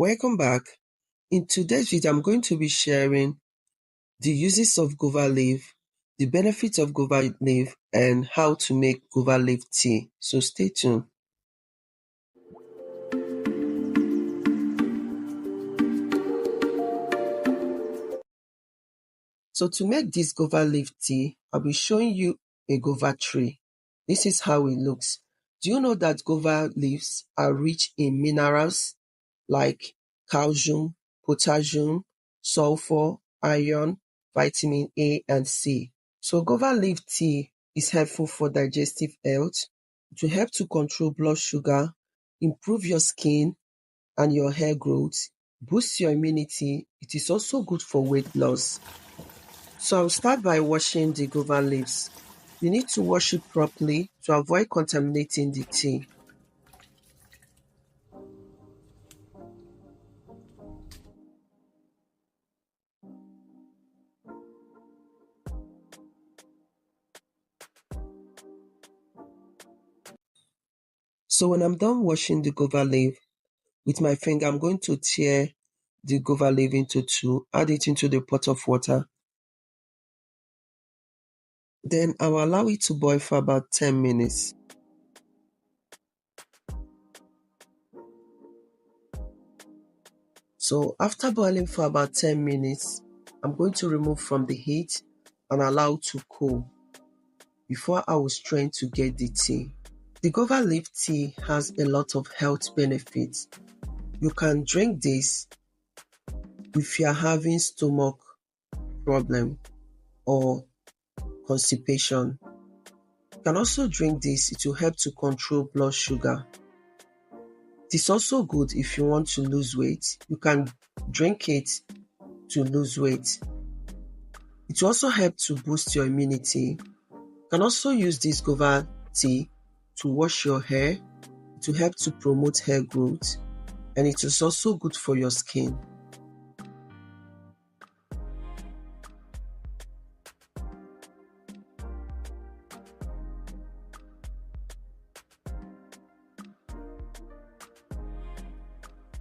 Welcome back. In today's video, I'm going to be sharing the uses of guava leaf, the benefits of guava leaf, and how to make guava leaf tea. So stay tuned. So to make this guava leaf tea, I'll be showing you a guava tree. This is how it looks. Do you know that guava leaves are rich in minerals like calcium, potassium, sulfur, iron, vitamin A and C? So guava leaf tea is helpful for digestive health. It will help to control blood sugar, improve your skin and your hair growth, boost your immunity. It is also good for weight loss. So I'll start by washing the guava leaves. You need to wash it properly to avoid contaminating the tea. So when I'm done washing the guava leaf, with my finger, I'm going to tear the guava leaf into two, add it into the pot of water. Then I'll allow it to boil for about 10 minutes. So after boiling for about 10 minutes, I'm going to remove from the heat and allow to cool before I will strain to get the tea. The guava leaf tea has a lot of health benefits. You can drink this if you are having stomach problem or constipation. You can also drink this, it will help to control blood sugar. It is also good if you want to lose weight. You can drink it to lose weight. It will also help to boost your immunity. You can also use this guava tea to wash your hair. It will help to promote hair growth, and it is also good for your skin.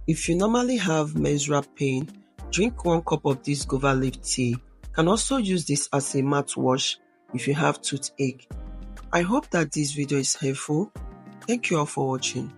If you normally have menstrual pain, drink 1 cup of this guava leaf tea. You can also use this as a mouthwash if you have toothache. I hope that this video is helpful. Thank you all for watching.